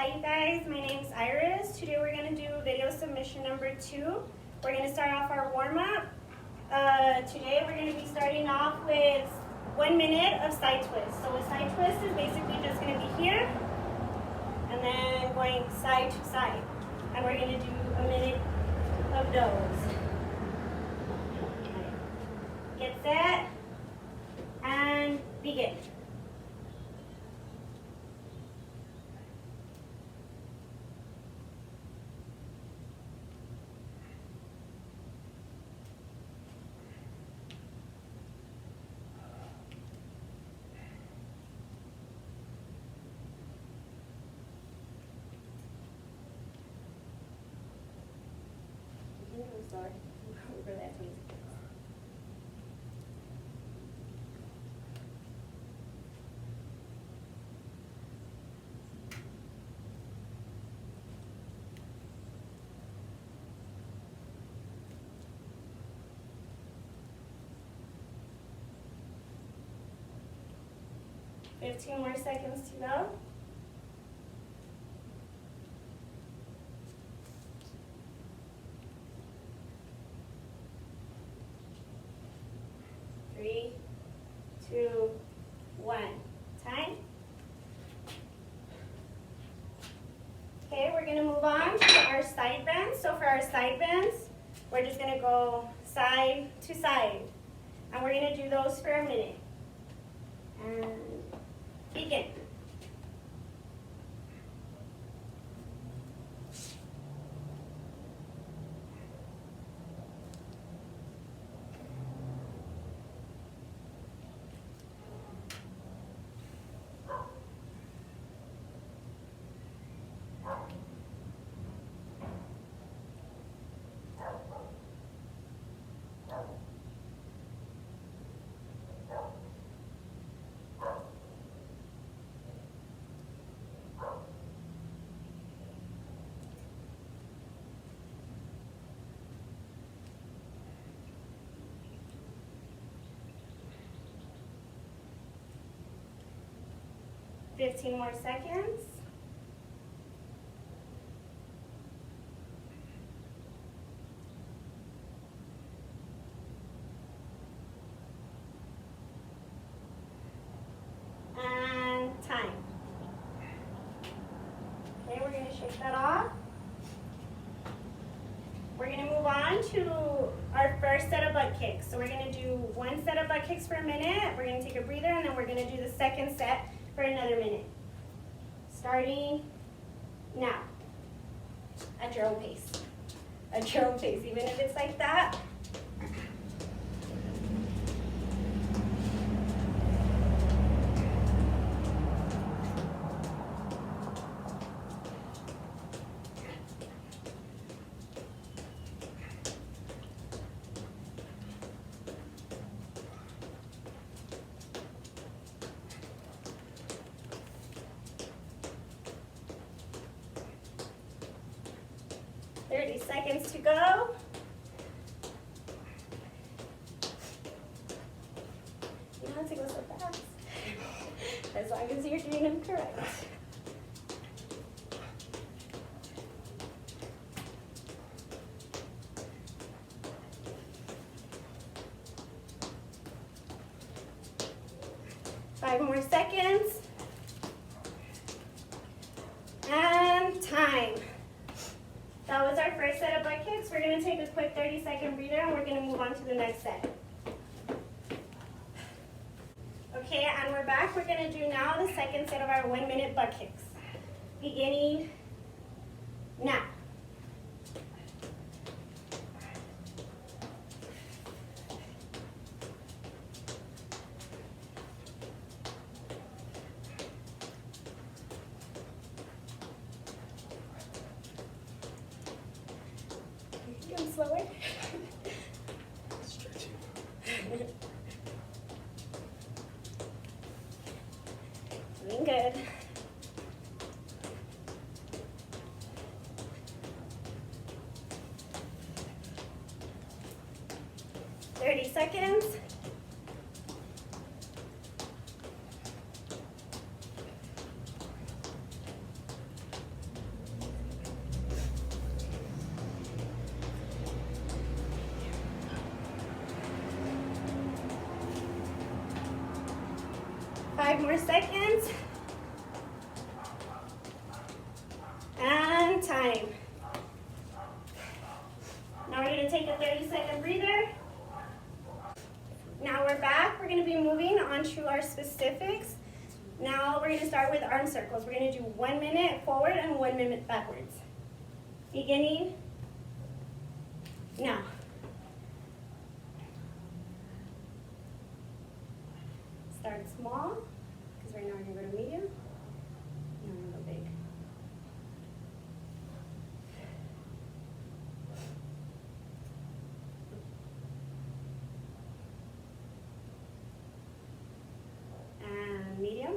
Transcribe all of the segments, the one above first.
Hi you guys, my name's Iris. Today we're going to do video submission number 2. We're going to start off our warm-up. Today we're going to be starting off with 1 minute of side twist. So a side twist is basically just going to be here and then going side to side. And we're going to do a minute of those. Get set and begin. I'm sorry, over that music. Fifteen more seconds to go. Three, two, one. Time. Okay, we're going to move on to our side bends. So for our side bends, we're just going to go side to side. And we're going to do those for a minute. And begin. 15 more seconds. And time. Okay, we're going to shake that off. We're going to move on to our first set of butt kicks. So we're going to do one set of butt kicks for a minute. We're going to take a breather, and then we're going to do the second set for another minute. Starting now. At your own pace. At your own pace, even if it's like that. Thirty seconds to go. You don't have to go so fast. As long as you're doing them correct. Five more seconds. And time. That was our first set of butt kicks. We're going to take a quick 30-second breather and we're going to move on to the next set. Okay, and we're back. We're going to do now the second set of our 1 minute butt kicks. Beginning now. Slower. Stretching. Doing good. Thirty seconds. 5 more seconds. And time. Now we're gonna take a 30-second breather. Now we're back. We're gonna be moving on to our specifics. Now we're gonna start with arm circles. We're gonna do 1 minute forward and 1 minute backwards. Beginning now. Start small, because right now we're gonna go to medium. Now we're gonna go big. And medium.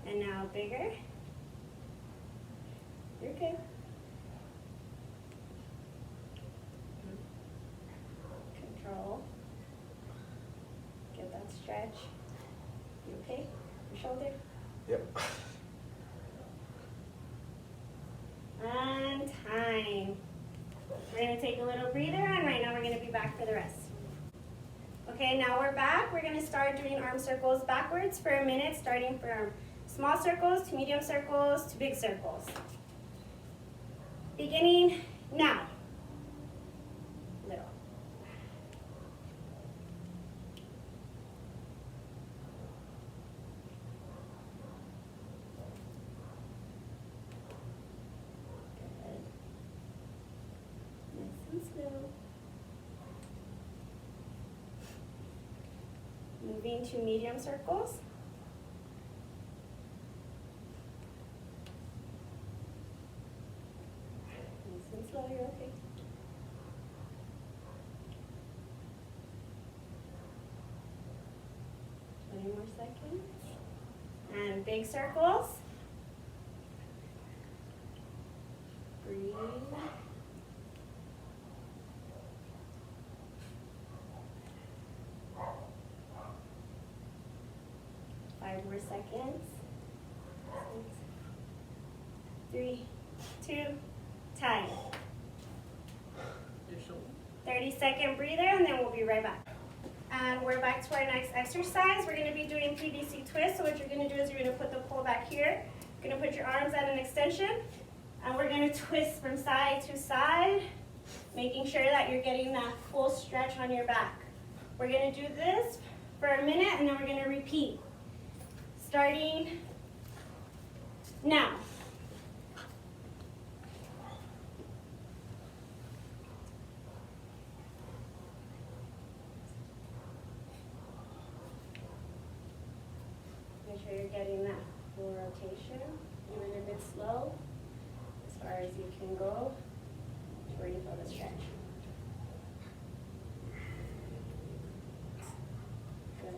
And now bigger. You're good. Control. Get that stretch. You okay? Your shoulder? Yep. And time. We're going to take a little breather, and right now we're going to be back for the rest. Okay, now we're back. We're going to start doing arm circles backwards for a minute, starting from small circles to medium circles to big circles. Beginning now. Little. Good. Nice and slow. Moving to medium circles. Nice and slow, you're okay. More seconds. And big circles. Breathe. Five more seconds. 3, 2, time. 30-second breather, and then we'll be right back. And we're back to our next exercise. We're going to be doing PVC twist. So what you're going to do is you're going to put the pole back here. You're going to put your arms at an extension. And we're going to twist from side to side, making sure that you're getting that full stretch on your back. We're going to do this for a minute, and then we're going to repeat. Starting now. Make sure you're getting that full rotation, even if it's slow, as far as you can go to where you feel the stretch. Good.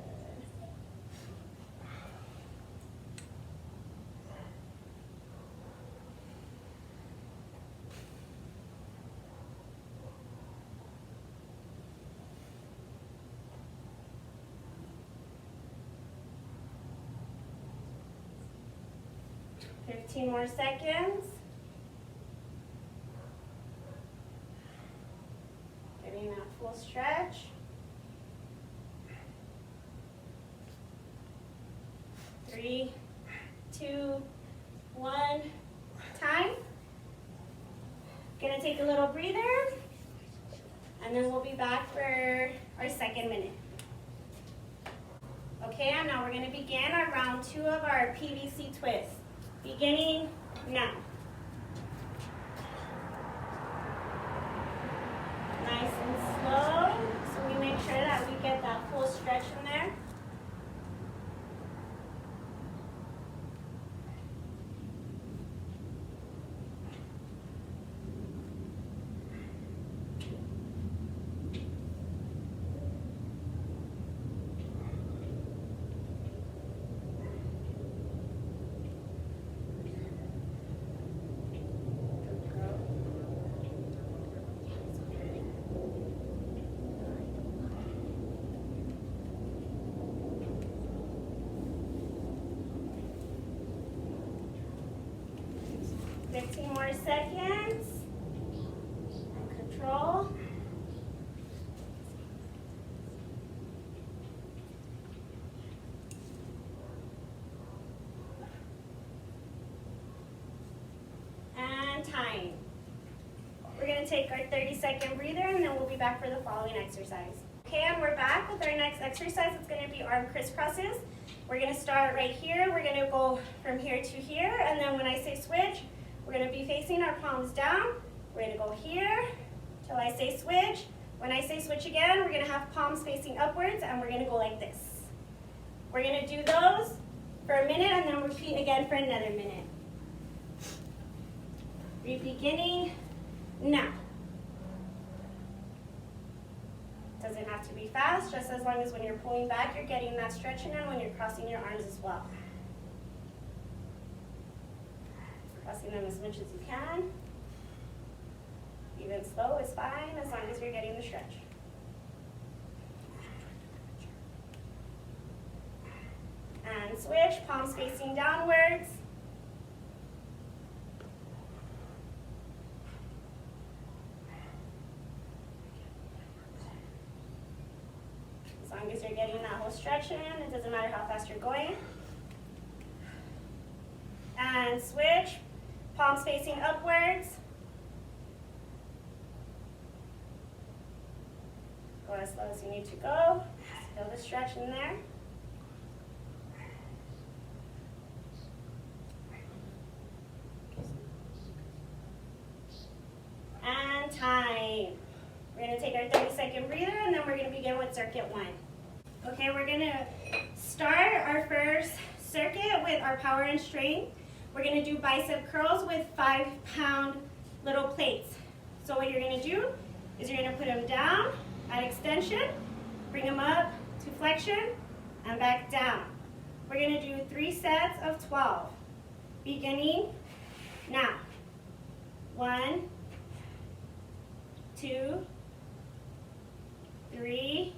Fifteen more seconds. Getting that full stretch. 3, 2, 1, time. Gonna take a little breather, and then we'll be back for our second minute. Okay, and now we're gonna begin our round 2 of our PVC twist. Beginning now. Nice and slow, so we make sure that we get that full stretch in there. 15 more seconds. Control. And time. We're going to take our 30-second breather, and then we'll be back for the following exercise. Okay, and we're back with our next exercise. It's going to be arm crisscrosses. We're going to start right here. We're going to go from here to here, and then when I say switch, we're going to be facing our palms down. We're going to go here till I say switch. When I say switch again, we're going to have palms facing upwards, and we're going to go like this. We're going to do those for a minute, and then repeat again for another minute. Beginning now. Doesn't have to be fast, just as long as when you're pulling back, you're getting that stretching, and when you're crossing your arms as well. Crossing them as much as you can. Even slow is fine, as long as you're getting the stretch. And switch, palms facing downwards. As long as you're getting that whole stretch in, it doesn't matter how fast you're going. And switch, palms facing upwards. Go as slow as you need to go. Feel the stretch in there. And time. We're going to take our 30-second breather, and then we're going to begin with circuit 1. Okay, we're going to start our first circuit with our power and strength. We're going to do bicep curls with 5-pound little plates. So what you're going to do is you're going to put them down at extension, bring them up to flexion, and back down. We're going to do 3 sets of 12, beginning now. 1, 2, 3,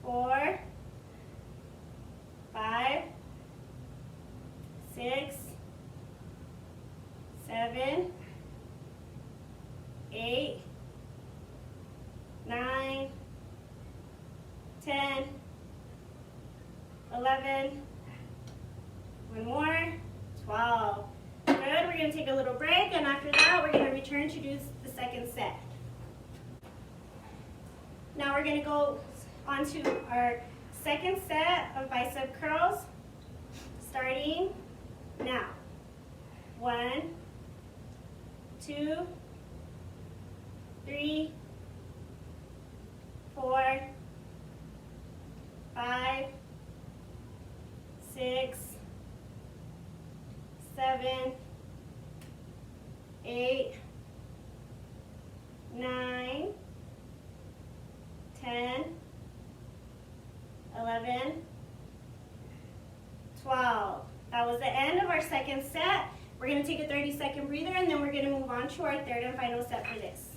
4, 5, 6, 7, 8, 9, 10, 11, one more, 12. Good, we're going to take a little break, and after that, we're going to return to do the second set. Now we're going to go on to our second set of bicep curls, starting now. 1, 2, 3, 4, 5, 6, 7, 8, 9, 10, 11, 12. That was the end of our second set. We're going to take a 30-second breather, and then we're going to move on to our third and final set for this.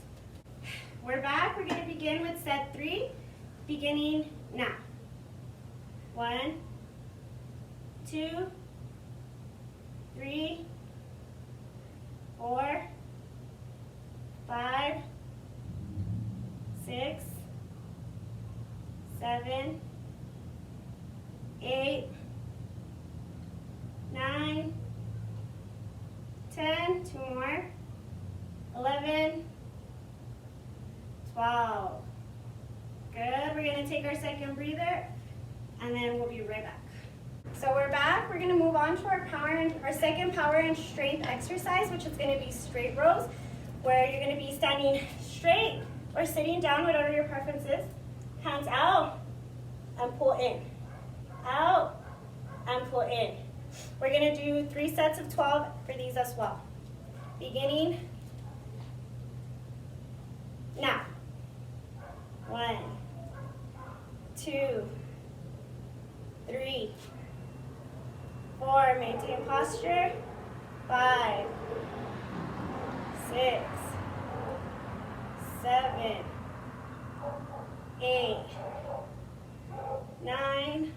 We're back. We're going to begin with set 3, beginning now. 1, 2, 3, 4, 5, 6, 7, 8, 9, 10, 2 more, 11, 12. Good, we're going to take our second breather, and then we'll be right back. So we're back. We're going to move on to our second power and strength exercise, which is going to be straight rows, where you're going to be standing straight or sitting down, whatever your preference is. Hands out and pull in. Out and pull in. We're going to do 3 sets of 12 for these as well. Beginning now. 1, 2, 3, 4, maintain posture. 5, 6, 7, 8, 9,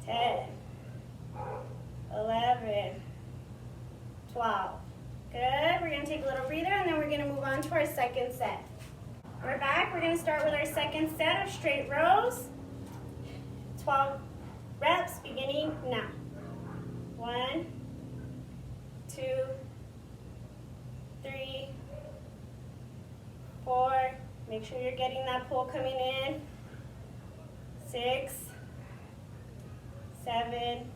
10, 11, 12. 13, 14, 15, 16, 17, 18, 19, 20, 21, 22, 23, 24, 25, 26, 27, 28, 29, 10, 11, 12. Good. We're going to take a little breather and then we're going to move on to our second set. We're back. We're going to start with our second set of straight rows. 12 reps beginning now. 1, 2, 3, 4. Make sure you're getting that pull coming in. 6, 7,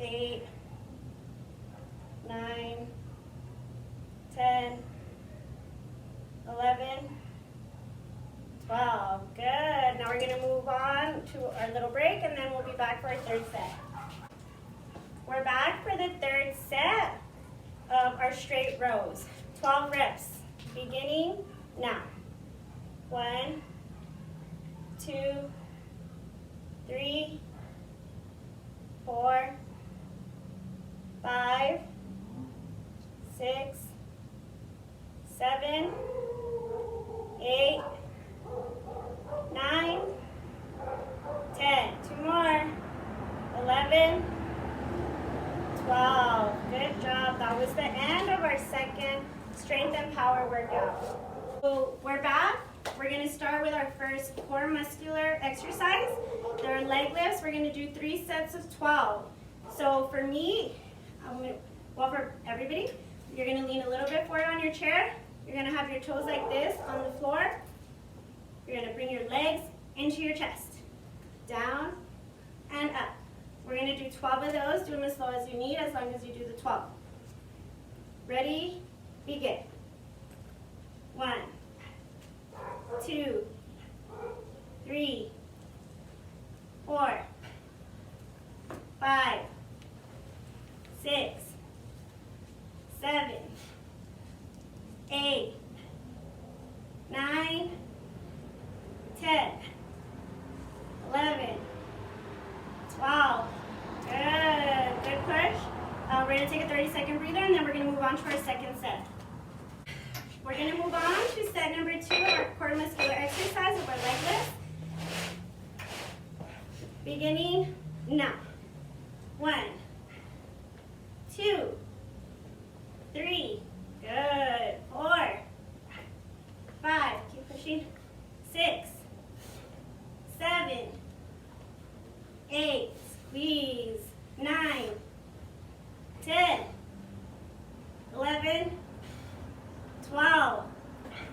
8, 9, 10, 11, 12. Good. Now we're going to move on to our little break and then we'll be back for our third set. We're back for the third set of our straight rows. 12 reps beginning now. 1, 2, 3, 4, 5, 6, 7, 8, 9, 10. 2 more. 11, 12. Good job. That was the end of our second strength and power workout. So we're back. We're going to start with our first core muscular exercise. There are leg lifts. We're going to do 3 sets of 12. So for me, for everybody, you're going to lean a little bit forward on your chair. You're going to have your toes like this on the floor. You're going to bring your legs into your chest. Down and up. We're going to do 12 of those. Do them as slow as you need, as long as you do the 12. Ready? Begin. 1, 2, 3, 4, 5, 6, 7, 8, 9, 10, 11, 12. Good. Good push. We're going to take a 30-second breather and then we're going to move on to our second set. We're going to move on to set number 2 of our core muscular exercise of our leg lift. Beginning now. 1, 2, 3, good. 4, 5, keep pushing. 6, 7, 8, squeeze. 9, 10, 11, 12.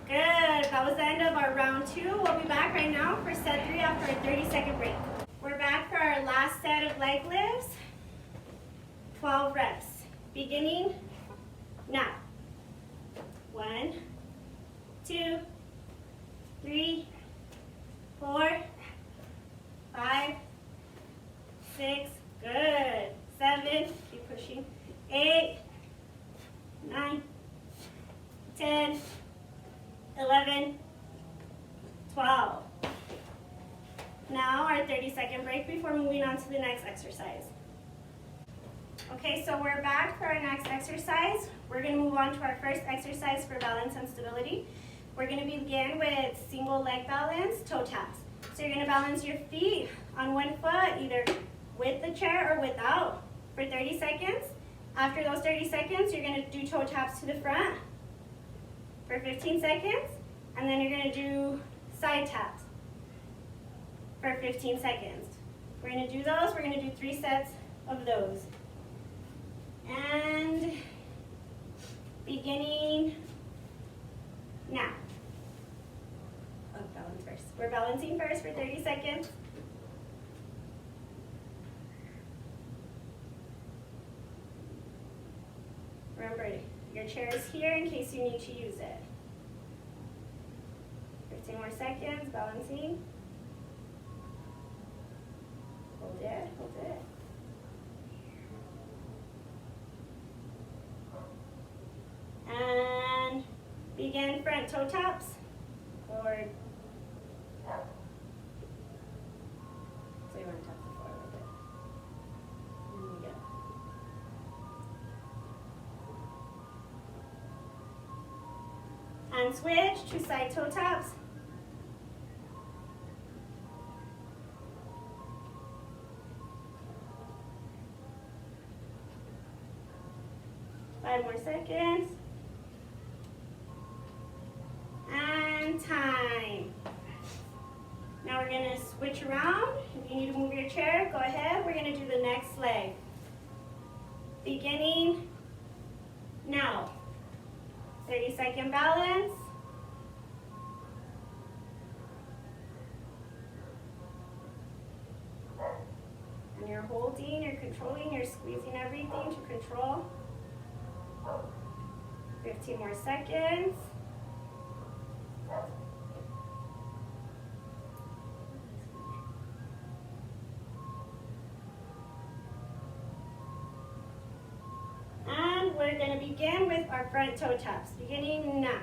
Good. That was the end of our round 2. We'll be back right now for set 3 after a 30-second break. We're back for our last set of leg lifts. 12 reps. Beginning now. 1, 2, 3, 4, 5, 6, good. 7, keep pushing. 8, 9, 10, 11, 12. Now our 30-second break before moving on to the next exercise. Okay, so we're back for our next exercise. We're going to move on to our first exercise for balance and stability. We're going to begin with single leg balance, toe taps. So you're going to balance your feet on one foot, either with the chair or without, for 30 seconds. After those 30 seconds, you're going to do toe taps to the front for 15 seconds, and then you're going to do side taps for 15 seconds. We're going to do those. We're going to do 3 sets of those. And beginning now. Oh, balance first. We're balancing first for 30 seconds. Remember, your chair is here in case you need to use it. 15 more seconds, balancing. Hold it, hold it. And begin front toe taps. Forward. So you want to tap the floor a little bit. And we go. And switch to side toe taps. 5 more seconds. And time. Now we're gonna switch around. If you need to move your chair, go ahead. We're gonna do the next leg. Beginning now. 30-second balance. And you're holding, you're controlling, you're squeezing everything to control. 15 more seconds. And we're going to begin with our front toe taps, beginning now.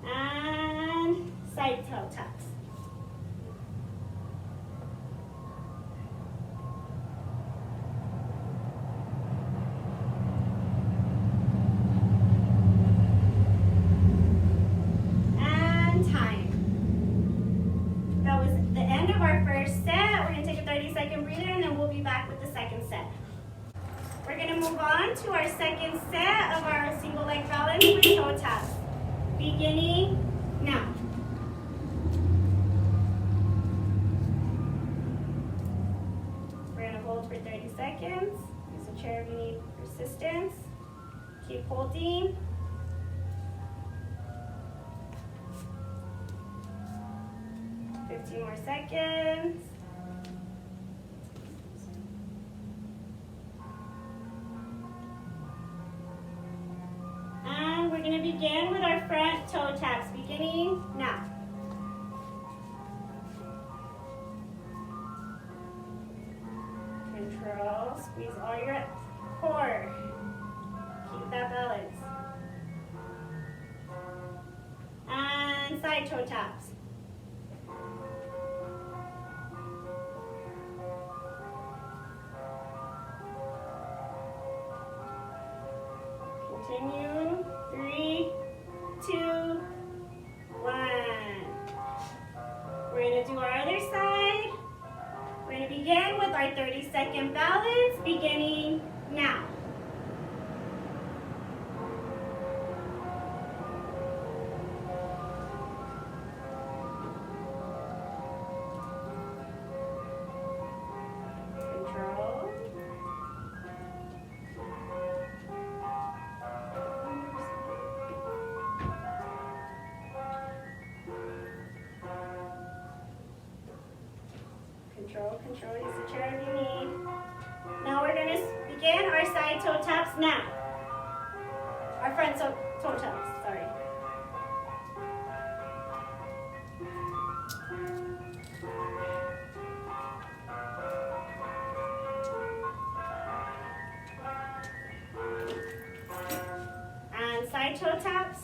And side toe taps. We're going to move on to our second set of our single leg balance with toe taps. Beginning now. We're going to hold for 30 seconds. Use the chair if you need resistance. Keep holding. More seconds. And we're going to begin with our front toe taps, beginning now. Control, squeeze all your core. Keep that balance. And side toe taps. Continue. 3, 2, 1. We're going to do our other side. We're going to begin with our 30-second balance, beginning now. Control, use the chair if you need. Now we're going to begin our side toe taps now. Our front toe taps, sorry. And side toe taps.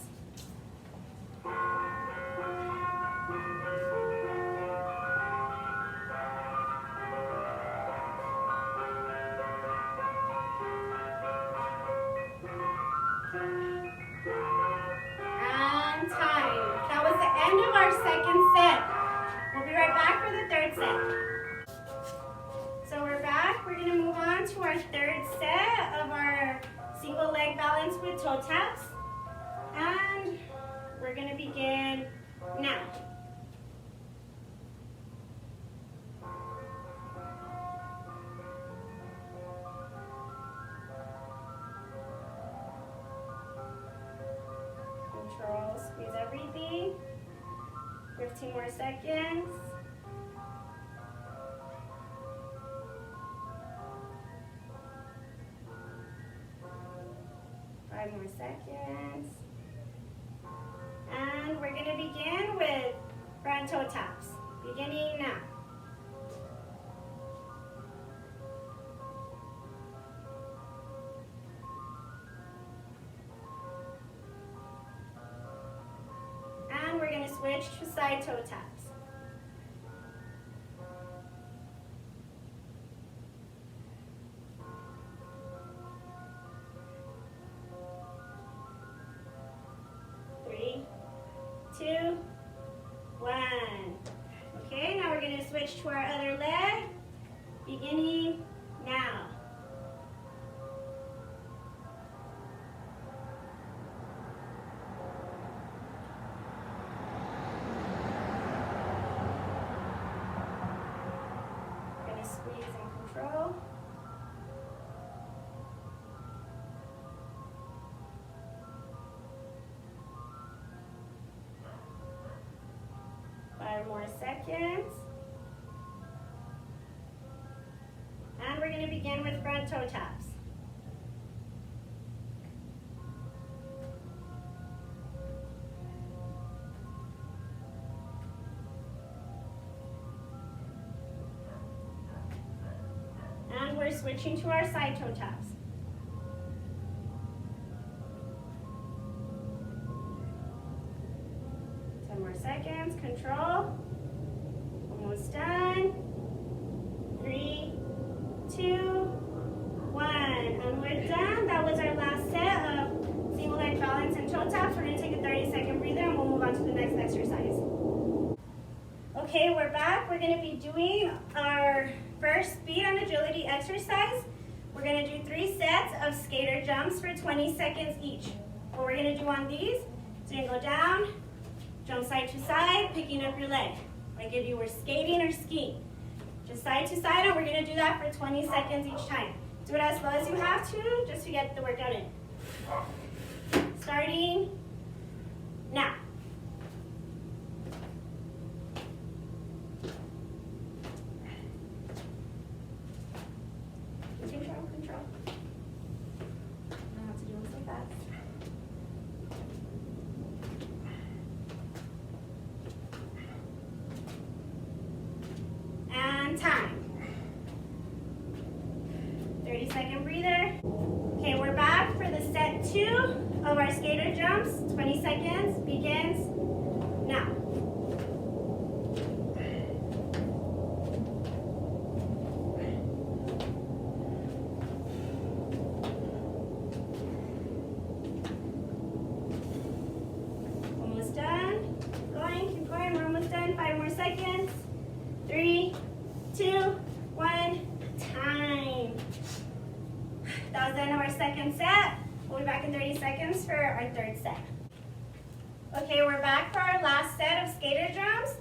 End of our second set. We'll be right back for the third set. So we're back. We're going to move on to our third set of our single leg balance with toe taps. And we're going to begin now. Control, squeeze everything. 15 more seconds. Five more seconds. And we're going to begin with front toe taps, beginning now. We're going to switch to side toe taps. more seconds. And we're going to begin with front toe taps. And we're switching to our side toe taps. More seconds, control, almost done, 3, 2, 1, and we're done. That was our last set of single leg balance and toe taps. We're going to take a 30-second breather and we'll move on to the next exercise. Okay, we're back. We're going to be doing our first speed and agility exercise. We're going to do 3 sets of skater jumps for 20 seconds each. What we're going to do on these is you're going to go down, jump side to side, picking up your leg, like if you were skating or skiing. Just side to side, and we're going to do that for 20 seconds each time. Do it as slow as you have to, just to get the workout in. Starting now. Control. I don't have to do them so fast. Time. 30-second breather. Okay, we're back for the set 2 of our skater jumps. 20 seconds begins now. Almost done. Keep going. We're almost done. 5 more seconds. 3, 2, 1, time. That was the end of our second set. We'll be back in 30 seconds for our third set. Okay, we're back for our last set of skater jumps.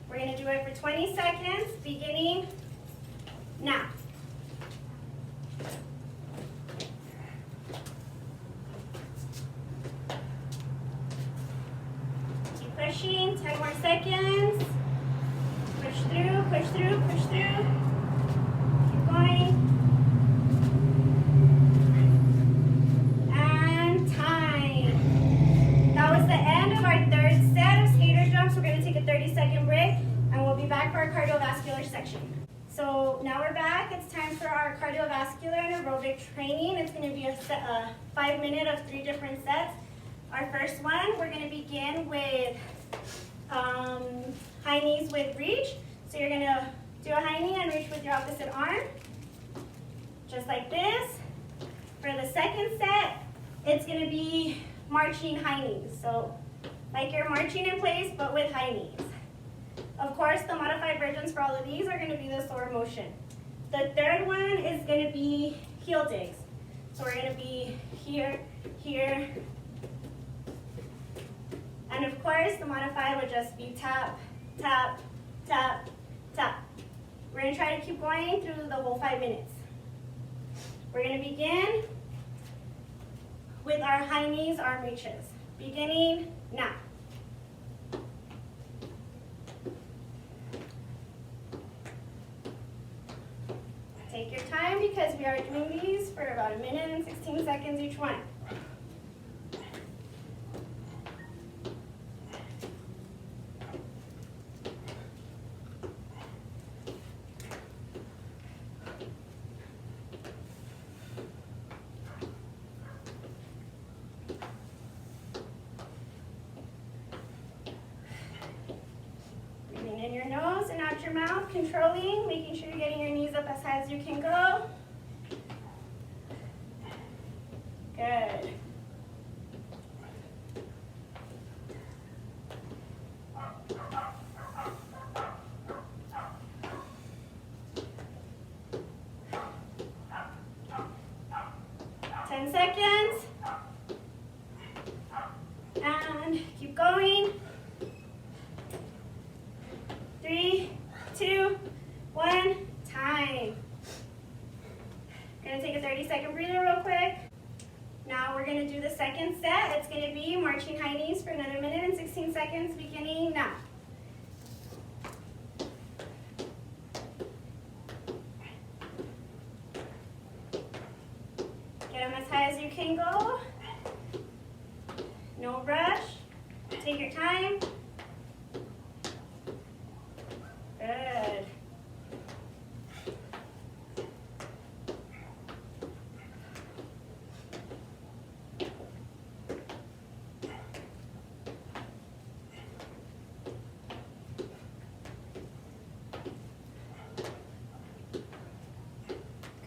We're going to do it for 20 seconds, beginning now. Keep pushing, 10 more seconds. Push through, push through, push through. Keep going. And time. That was the end of our third set of skater jumps. We're going to take a 30-second break, and we'll be back for our cardiovascular section. So now we're back. It's time for our cardiovascular and aerobic training. It's going to be a 5-minute of 3 different sets. Our first one, we're going to begin with high knees with reach. So you're going to do a high knee and reach with your opposite arm, just like this. For the second set, it's going to be marching high knees. So like you're marching in place, but with high knees. Of course, the modified versions for all of these are going to be the sword motion. The third one is going to be heel digs. So we're going to be here, here, and of course, the modified would just be tap, tap, tap, tap. We're going to try to keep going through the whole 5 minutes. We're going to begin with our high knees arm reaches. Beginning now. Take your time because we are doing these for about 1 minute and 16 seconds each one. In your nose and out your mouth, controlling, making sure you're getting your knees up as high as you can go. Good. Seconds. And keep going. 3, 2, 1, time. Gonna take a 30-second breather real quick. Now we're gonna do the second set. It's gonna be marching high knees for another 1 minute and 16 seconds, beginning now. No rush. Take your time. Good.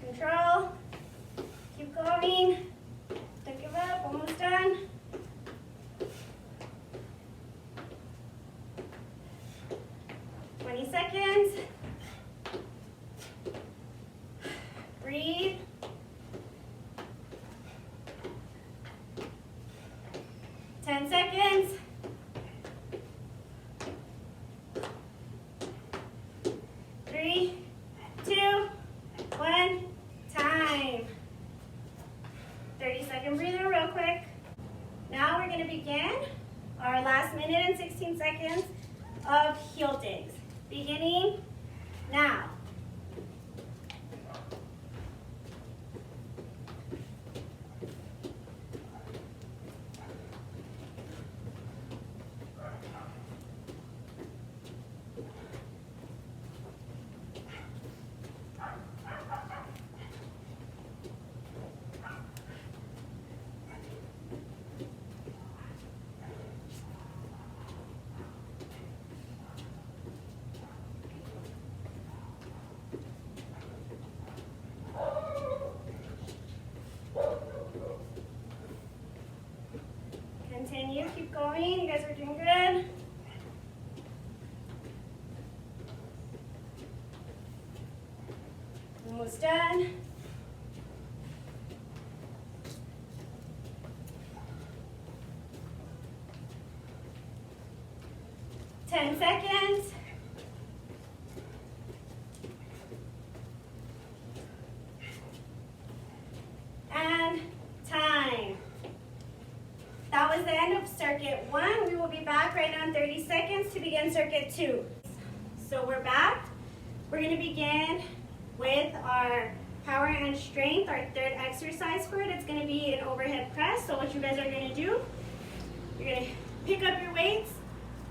Control. Keep going. Don't give up. Almost done. Seconds. Breathe. Seconds. Three, two, one. Time. 30-second breather real quick. Now we're going to begin our last minute and 16 seconds of heel digs. Beginning now. Continue, keep going. You guys are doing good. Almost done. Seconds. And time. That was the end of circuit 1. We will be back right now in 30 seconds to begin circuit 2. So we're back. We're going to begin with our power and strength, our third exercise for it. It's going to be an overhead press. So what you guys are going to do, you're going to pick up your weights,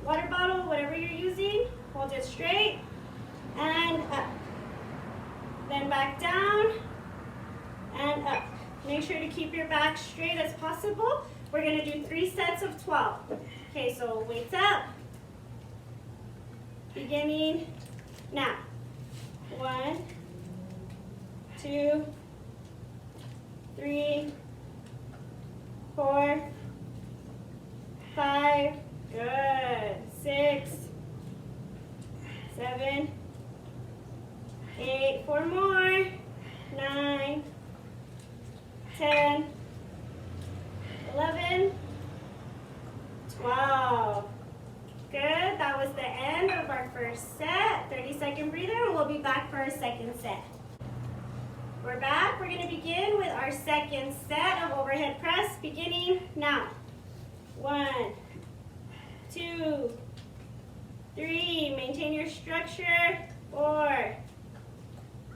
water bottle, whatever you're using, hold it straight, and up. Then back down, and up. Make sure to keep your back straight as possible. We're going to do 3 sets of 12. Okay, so weights up. Beginning now. 1, 2, 3, 4, 5, good. 6, 7, 8, 4 more. 9, 10, 11, 12. Good, that was the end of our first set. 30-second breather, and we'll be back for our second set. We're back. We're going to begin with our second set of overhead press, beginning now. 1, 2, 3, maintain your structure. 4,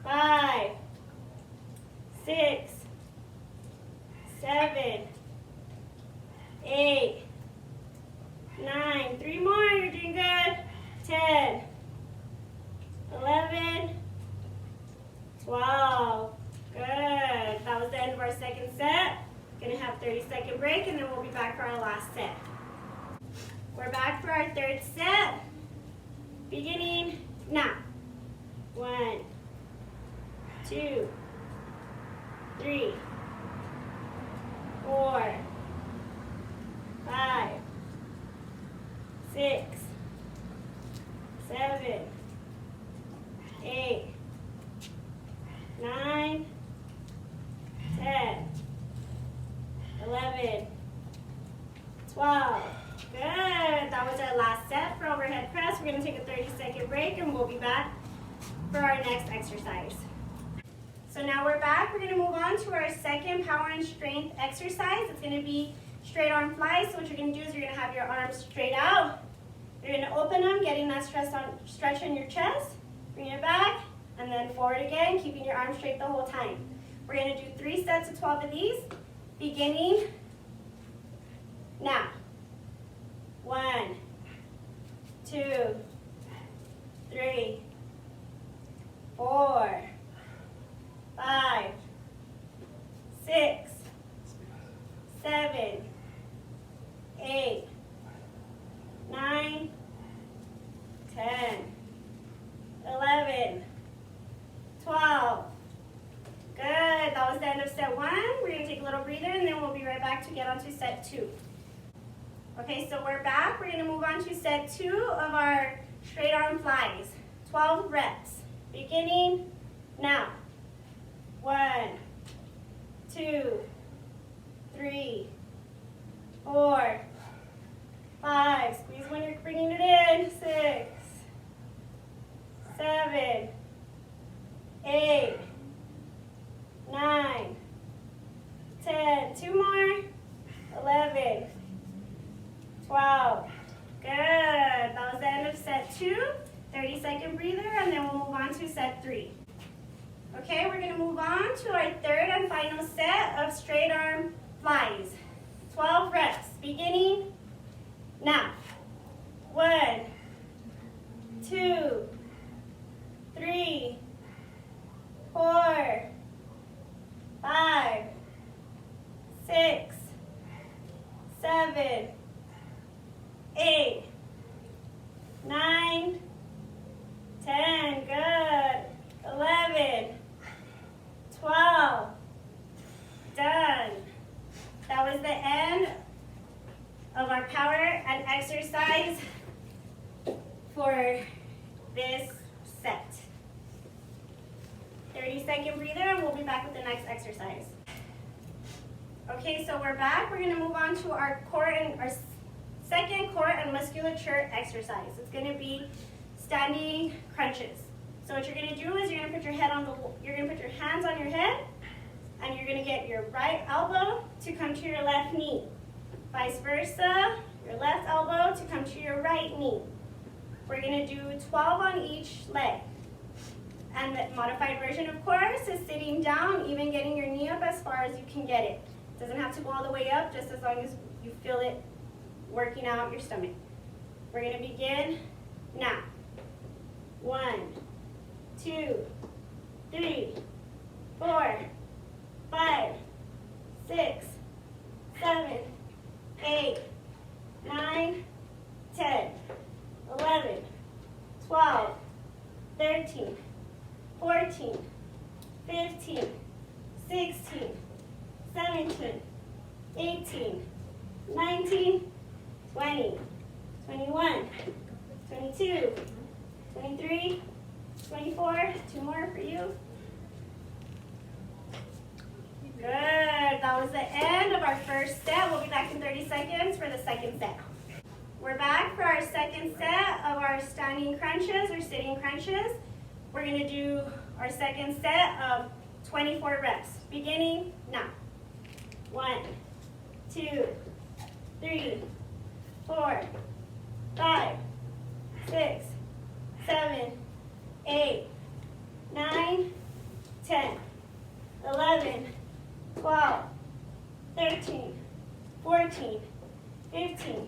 5, 6, 7, 8, 9, 3 more, you're doing good. 10, 11, 12. Good. That was the end of our second set. Gonna have 30-second break, and then we'll be back for our last set. We're back for our third set. Beginning now. 1, 2, 3, 4, 5, 6, 7, 8, 9, 10, 11, 12. Good. That was our last set for overhead press. We're going to take a 30-second break, and we'll be back for our next exercise. So now we're back. We're going to move on to our second power and strength exercise. It's going to be straight arm flies. So what you're going to do is you're going to have your arms straight out. You're going to open them, getting that stretch on your chest. Bring it back, and then forward again, keeping your arms straight the whole time. We're going to do 3 sets of 12 of these, beginning now. 2, 3, 4, 5, 6, 7, 8, 9, 10, 11, 12. Good. That was the end of set 1. We're going to take a little breather and then we'll be right back to get on to set 2. Okay, so we're back. We're going to move on to set 2 of our straight arm flies. 12 reps. Beginning now. 1, 2, 3, 4, 5. Squeeze when you're bringing it in. 6, 7, 8, 9, 10. 2 more. 11, 12. Good. That was the end of set 2. 30-second breather, and then we'll move on to set 3. Okay, we're going to move on to our third and final set of straight arm flies. 12 reps, beginning now. 1, 2, 3, 4, 5, 6, 7, 8, 9, 10, good. 11, 12, done. That was the end of our power and exercise for this set. 30-second breather, and we'll be back with the next exercise. Okay, so we're back. We're going to move on to our second core and musculature exercise. It's going to be standing crunches. So what you're going to do is you're going to put your hands on your head, and you're going to get your right elbow to come to your left knee. Vice versa, your left elbow to come to your right knee. We're going to do 12 on each leg. And the modified version, of course, is sitting down, even getting your knee up as far as you can get it. It doesn't have to go all the way up, just as long as you feel it working out your stomach. We're going to begin now. 1, 2, 3, 4, 5, 6, 7, 8, 9, 10, 11, 12, 13, 14, 15, 16, 17, 18, 19, 20, 21, 22, 23, 24, 2 more for you. Good. That was the end of our first set. We'll be back in 30 seconds for the second set. We're back for our second set of our standing crunches or sitting crunches. We're going to do our second set of 24 reps. Beginning now. 1, 2, 3, 4, 5, 6, 7, 8, 9, 10, 11, 12, 13, 14, 15,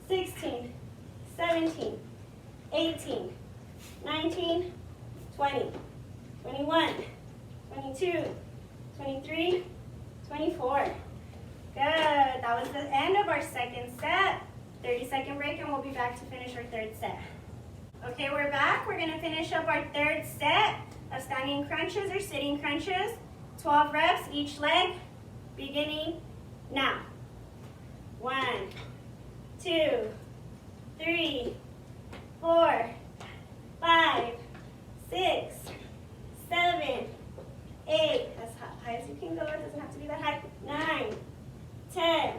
16, 17, 18, 19, 20, 21, 22, 23, 24. Good. That was the end of our second set. 30-second break, and we'll be back to finish our third set. Okay, we're back. We're going to finish up our third set of standing crunches or sitting crunches. 12 reps each leg, beginning now. 1, 2, 3, 4, 5, 6, 7, 8. As high as you can go. It doesn't have to be that high. 9, 10,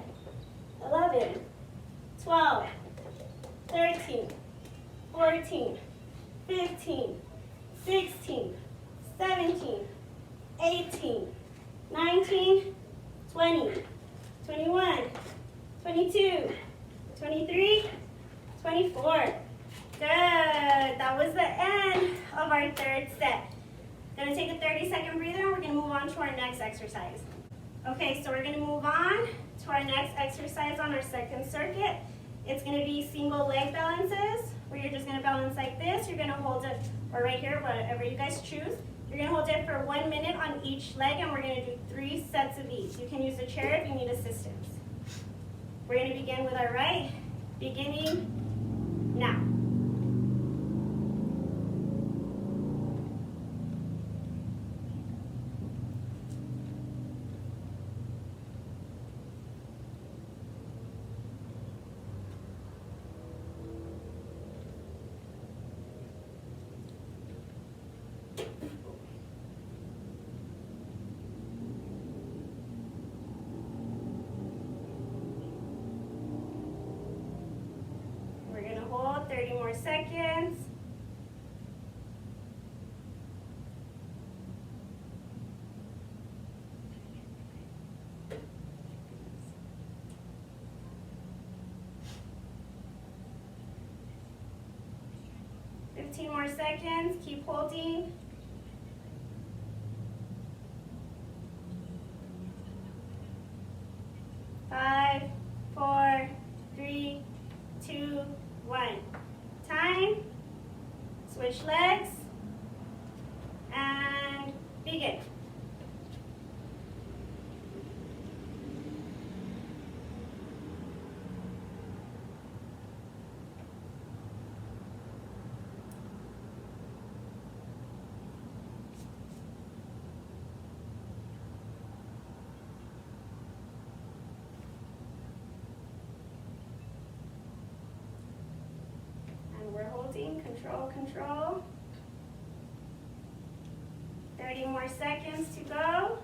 11, 12, 13, 14, 15, 16, 17, 18, 19, 20, 21, 22, 23, 24. Good. That was the end of our third set. Going to take a 30-second breather, and we're going to move on to our next exercise. Okay, so we're going to move on to our next exercise on our second circuit. It's going to be single leg balances, where you're just going to balance like this. You're going to hold it, or right here, whatever you guys choose. You're going to hold it for 1 minute on each leg, and we're going to do 3 sets of these. You can use a chair if you need assistance. We're going to begin with our right, beginning now. We're going to hold 30 more seconds. More seconds, keep holding. 5, 4, 3, 2, 1. Time. Switch legs. And begin. We're holding, control, control. 30 more seconds to go.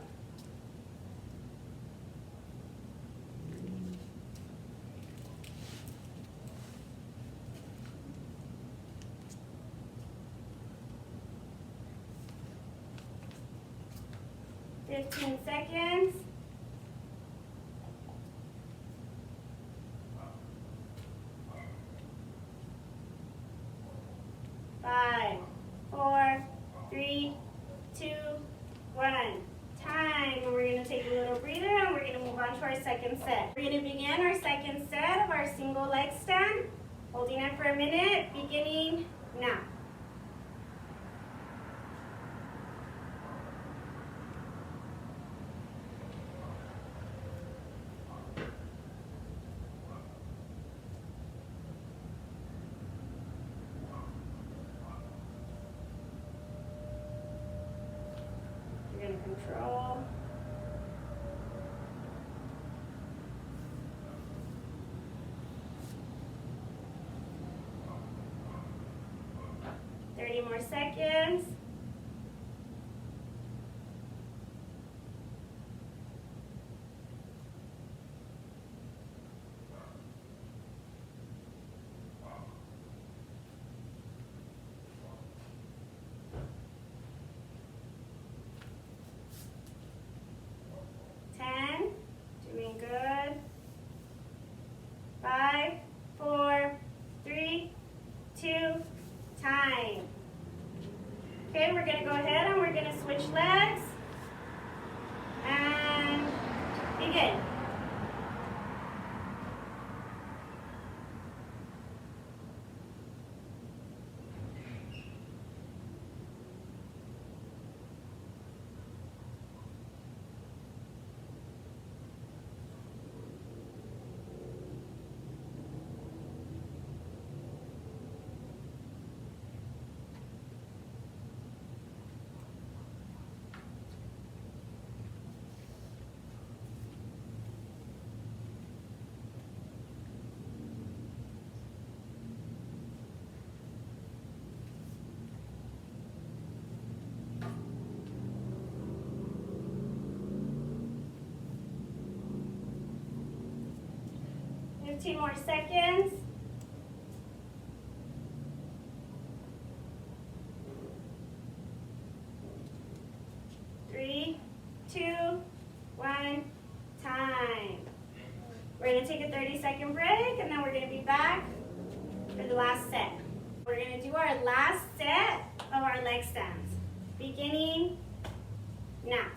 Fifteen seconds. 5, 4, 3, 2, 1. Time. And we're going to take a little breather and we're going to move on to our second set. We're going to begin our second set of our single leg stand. Holding it for a minute, beginning now. Control. More seconds. 10. Doing good. 5, 4, 3, 2, time. Okay, we're going to go ahead and we're going to switch legs and begin. Two more seconds. 3, 2, 1, time. We're going to take a 30-second break and then we're going to be back for the last set. We're going to do our last set of our leg stands, beginning now.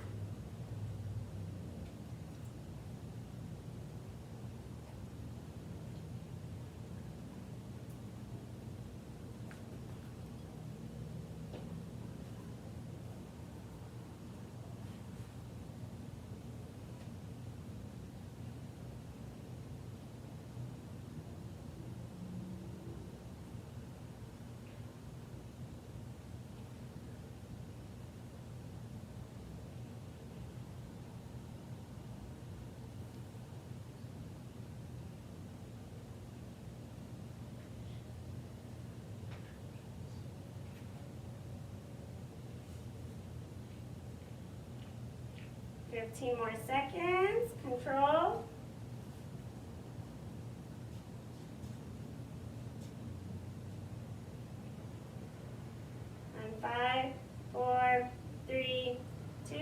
15 more seconds. Control. And 5, 4, 3, 2,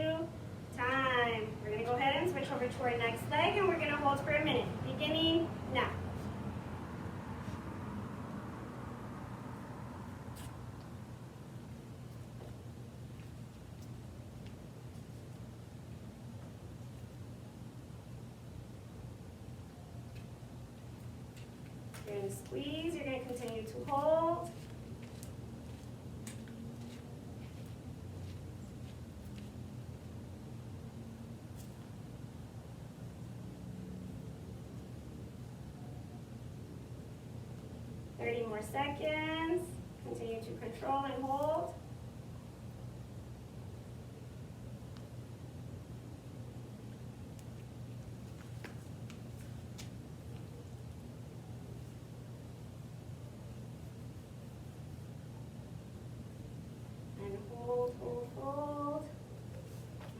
time. We're going to go ahead and switch over to our next leg, and we're going to hold for a minute. Beginning now. You're going to squeeze, you're going to continue to hold. More seconds. Continue to control and hold. And hold, hold, hold.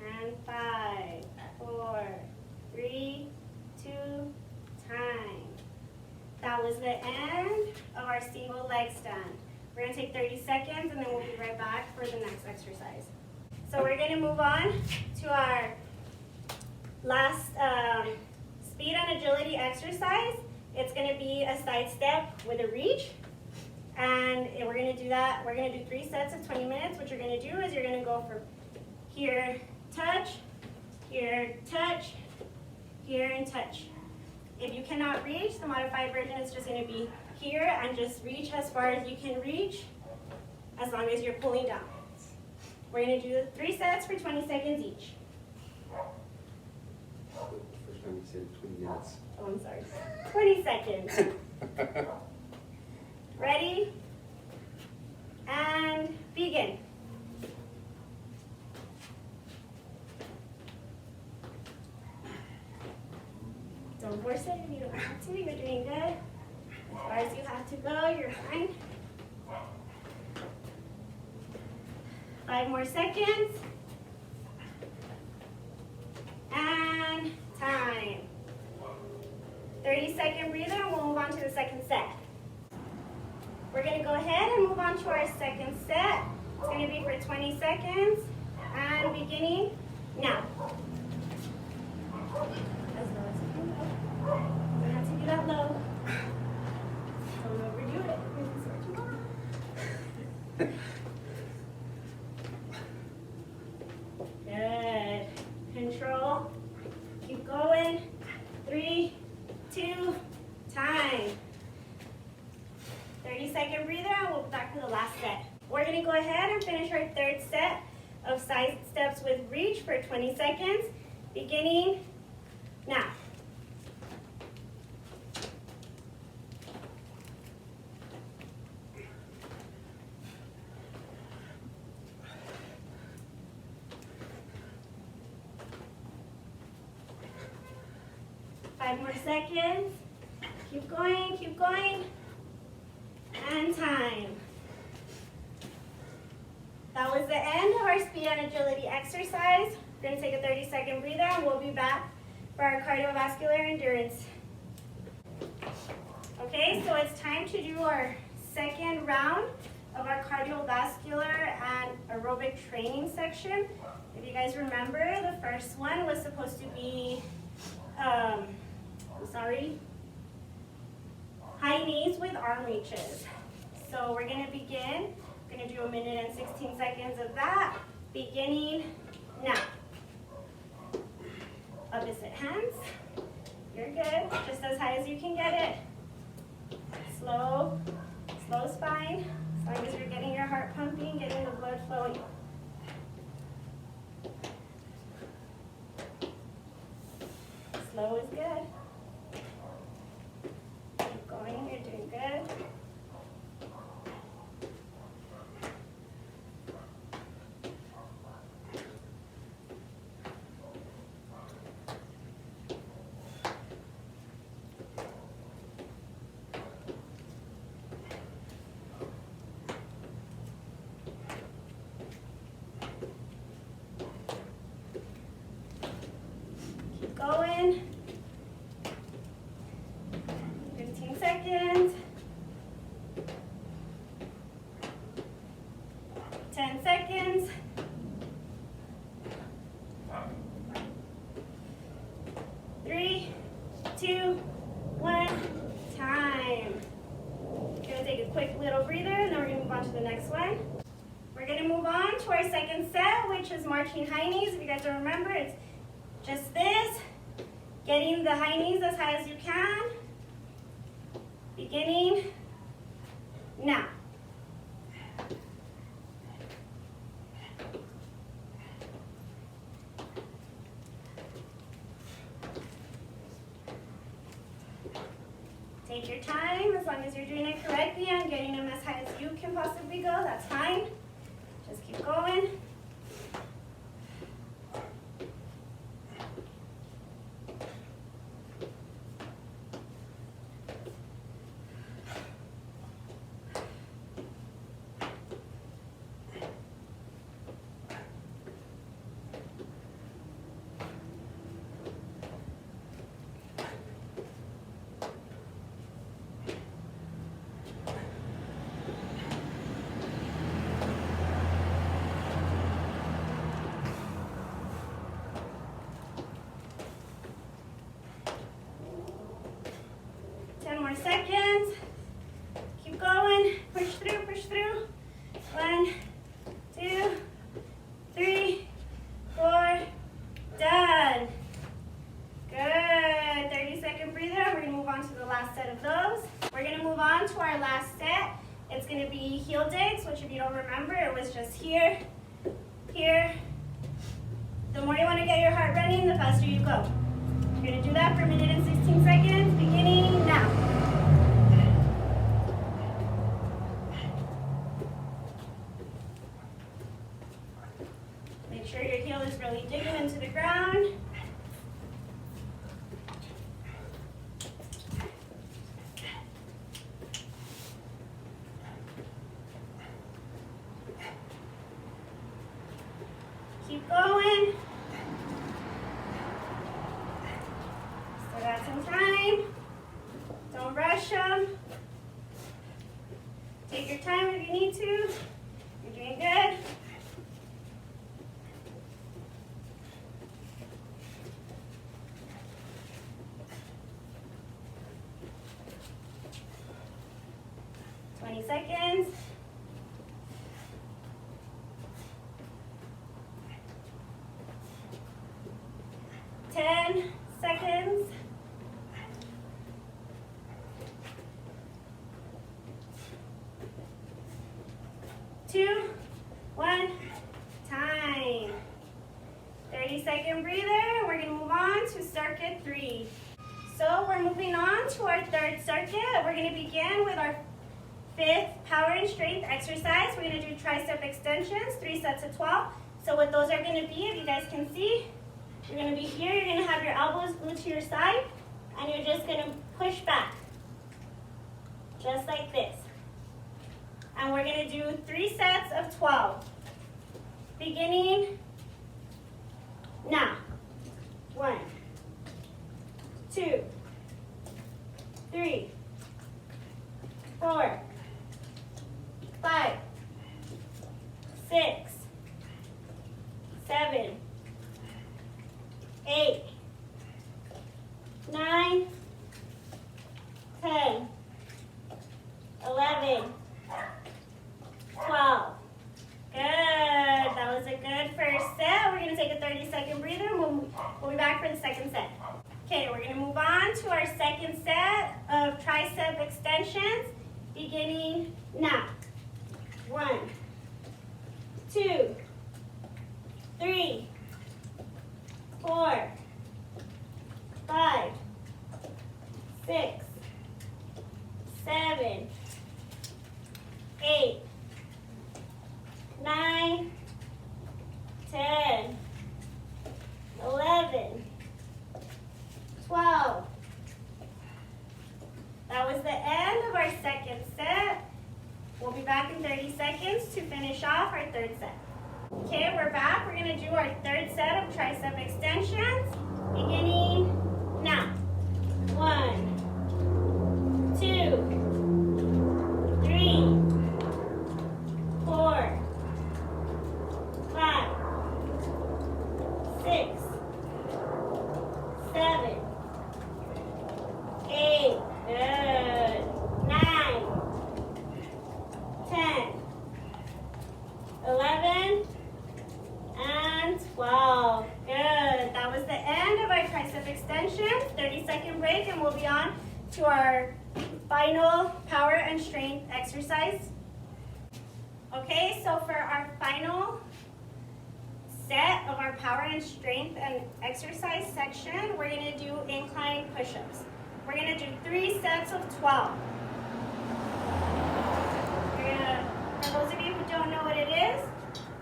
And 5, 4, 3, 2, time. That was the end of our single leg stand. We're going to take 30 seconds and then we'll be right back for the next exercise. So we're going to move on to our last speed and agility exercise. It's going to be a side step with a reach. And we're going to do that. We're going to do 3 sets of 20 minutes. What you're going to do is you're going to go from here, touch, here, touch, here, and touch. If you cannot reach, the modified version is just going to be here and just reach as far as you can reach as long as you're pulling down. We're going to do 3 sets for 20 seconds each. First time you said 20 minutes. Oh, I'm sorry. 20 seconds. Ready? And begin. Don't force it if you don't have to. You're doing good. As far as you have to go, you're fine. 5 more seconds. And time. 30-second breather, and we'll move on to the second set. We're going to go ahead and move on to our second set. It's going to be for 20 seconds. And beginning now. As low as you can go. You don't have to do that low. Don't overdo it. Good. Control. Keep going. 3, 2, time. 30-second breather, and we'll be back for the last set. We're going to go ahead and finish our third set of side steps with reach for 20 seconds, beginning now. Five more seconds. Keep going, keep going. And time. That was the end of our speed and agility exercise. We're going to take a 30-second breather and we'll be back for our cardiovascular endurance. Okay, so it's time to do our second round of our cardiovascular and aerobic training section. If you guys remember, the first one was supposed to be, high knees with arm reaches. So we're going to begin. We're going to do 1 minute and 16 seconds of that, beginning now. Opposite hands. You're good. Just as high as you can get it. Slow, slow spine. As long as you're getting your heart pumping, getting the blood flowing. Slow is good. Keep going, you're doing good. seconds. 3, 2, 1, time. Gonna take a quick little breather and then we're gonna move on to the next one. We're gonna move on to our second set, which is marching high knees. If you guys don't remember, it's just this, getting the high knees as high as you can. Beginning now. Take your time, as long as you're doing it correctly and getting them as high as you can possibly go, that's fine. Just keep going. Seconds. Keep going. Push through, push through. 1, 2, 3, 4. Done. Good. 30-second breather. We're going to move on to the last set of those. We're going to move on to our last set. It's going to be heel digs, which if you don't remember, it was just here, here. The more you want to get your heart running, the faster you go. You're going to do that for 1 minute and 16 seconds, beginning now. Make sure your heel is really digging into the ground. Keep going. Still got some time. Don't rush them. Take your time if you need to. You're doing good. Seconds. 10 seconds. 2, 1, time. 30-second breather. We're going to move on to circuit 3. So we're moving on to our third circuit. We're going to begin with our 5th power and strength exercise. We're going to do tricep extensions, 3 sets of 12. So what those are going to be, if you guys can see, you're going to be here, you're going to have your elbows glued to your side, and you're just going to push back, just like this. And we're going to do 3 sets of 12, beginning now. 1, 2, 3, 4, 5, 6, 7, 8, 9, 10, 11, 12. Good. That was a good first set. We're going to take a 30-second breather. We'll be back for the second set. Okay, we're going to move on to our second set of tricep extensions, beginning now. 1, 2, 3, 4, 5, 6, 7, 8, 9, 10, 11, 12. That was the end of our second set. We'll be back in 30 seconds to finish off our third set. Okay, we're back. We're going to do our third set of tricep extensions, beginning now. 1, 2, 3, 4, quick and we'll be on to our final power and strength exercise. Okay, so for our final set of our power and strength and exercise section, we're going to do incline push-ups. We're going to do 3 sets of 12. For those of you who don't know what it is,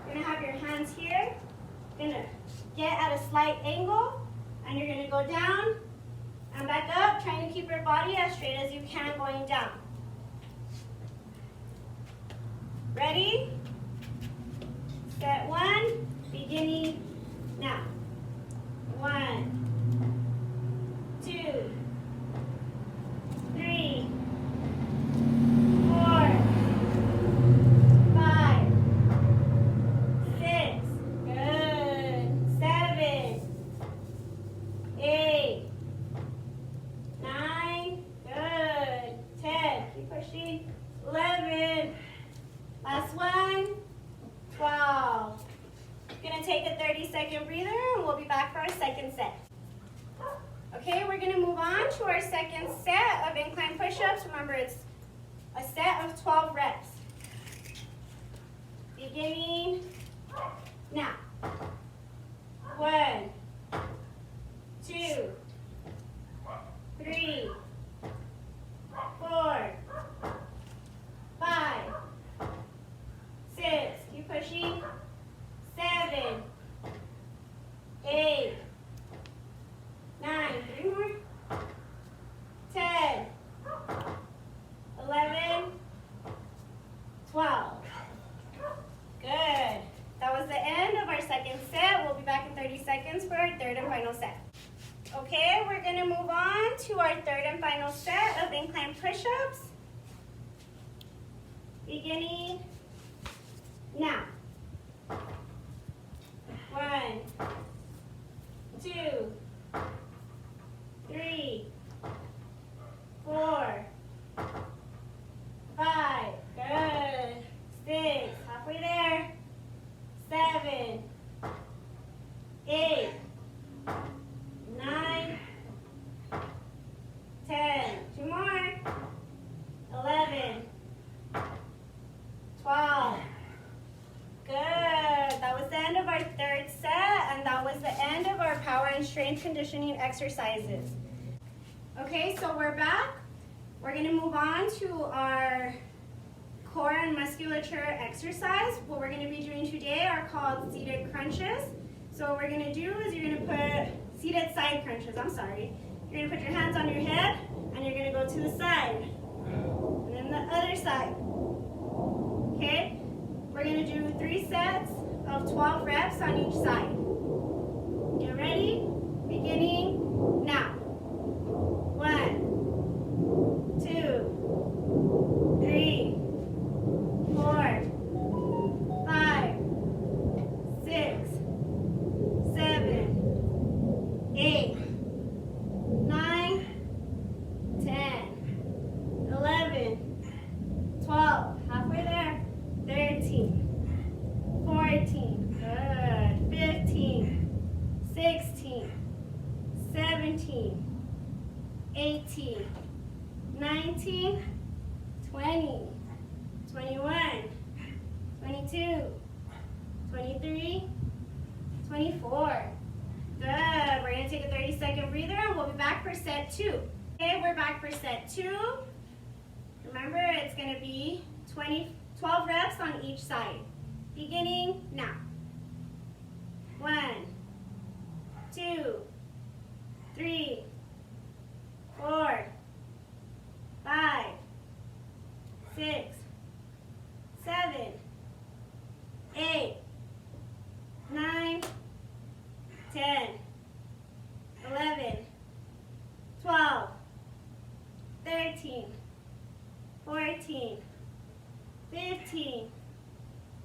you're going to have your hands here. You're going to get at a slight angle, and you're going to go down and back up, trying to keep your body as straight as you can going down. Ready? Set 1, beginning now. 1, 2, 3, 4, 5, 6, good, 7, 8, 9, good, 10, keep pushing, 11, last one, 12. Gonna take a 30-second breather and we'll be back for our second set. Okay, we're gonna move on to our second set of incline push-ups. Remember, it's a set of 12 reps. Beginning now. 1, 2, 3, 4, 5, 6, keep pushing, 7, 8, 9, 3 more, 10, 11, 12. Good. That was the end of our second set. We'll be back in 30 seconds for our third and final set. Okay, we're going to move on to our third and final set of incline push-ups. Beginning now. 1, 2, 3, 4, 5, good, 6, halfway there, 7, 8, 9, 10, 2 more, 11, 12. Good. That was the end of our third set, and that was the end of our power and strength conditioning exercises. Okay, so we're back. We're going to move on to our core and musculature exercise. What we're going to be doing today are called seated crunches. So what we're going to do is you're going to put seated side crunches. I'm sorry. You're going to put your hands on your head, and you're going to go to the side, and then the other side. Okay? We're going to do 3 sets of 12 reps on each side. Get ready? Beginning now. 1, 2, 3, 4, 5, 6, 7, 8, 9, 10, 11, 12. Halfway there. 13, 14, good, 15, 16, 17, 18, 19, 20, 21, 22, 23, 24. Good. We're going to take a 30-second breather and we'll be back for set 2. Okay, we're back for set 2. Remember, it's going to be 12 reps on each side. Beginning now. 1, 2, 3, 4, 5, 6, 7, 8, 9, 10, 11, 12, 13, 14, 15,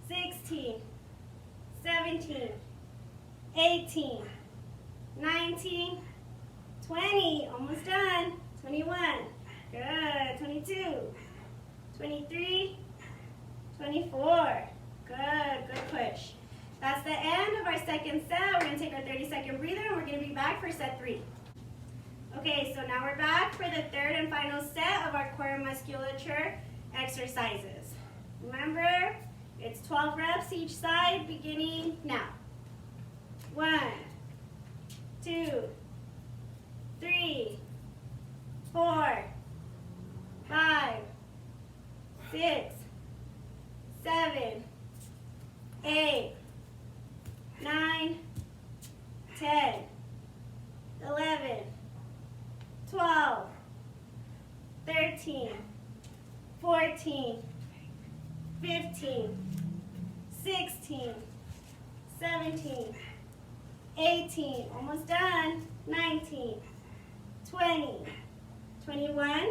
16, 17, 18, 19, 20, almost done, 21, good, 22, 23, 24, good push. That's the end of our second set. We're going to take our 30-second breather and we're going to be back for set 3. Okay, so now we're back for the third and final set of our core musculature exercises. Remember, it's 12 reps each side, beginning now. 1, 2, 3, 4, 5, 6, 7, 8, 9, 10, 11, 12, 13, 14, 15, 16, 17, 18, almost done, 19, 20, 21,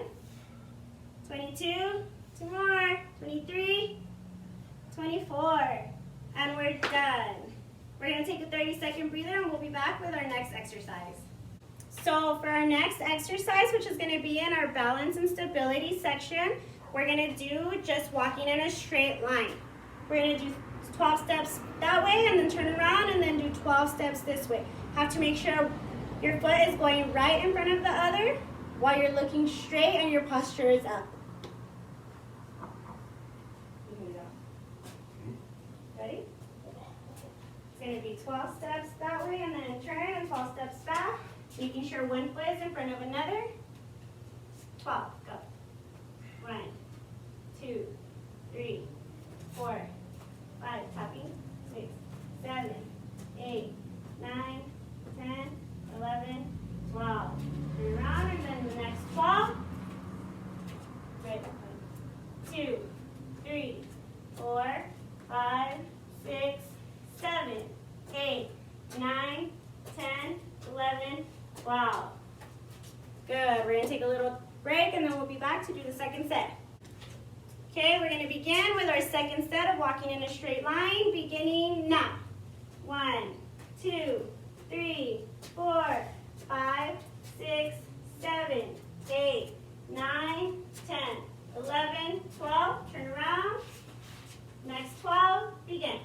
22, 2 more, 23, 24, and we're done. We're going to take a 30-second breather and we'll be back with our next exercise. So for our next exercise, which is going to be in our balance and stability section, we're going to do just walking in a straight line. We're going to do 12 steps that way and then turn around and then do 12 steps this way. Have to make sure your foot is going right in front of the other while you're looking straight and your posture is up. Ready? It's going to be 12 steps that way and then turn and 12 steps back. Making sure one foot is in front of another. 12, go. 1, 2, 3, 4, 5, tapping, 6, 7, 8, 9, 10, 11, 12. Turn around and then the next 12. Good. 2, 3, 4, 5, 6, 7, 8, 9, 10, 11, 12. Good. We're going to take a little break and then we'll be back to do the second set. Okay, we're going to begin with our second set of walking in a straight line, beginning now. 1, 2, 3, 4, 5, 6, 7, 8, 9, 10, 11, 12. Turn around. Next 12, begin.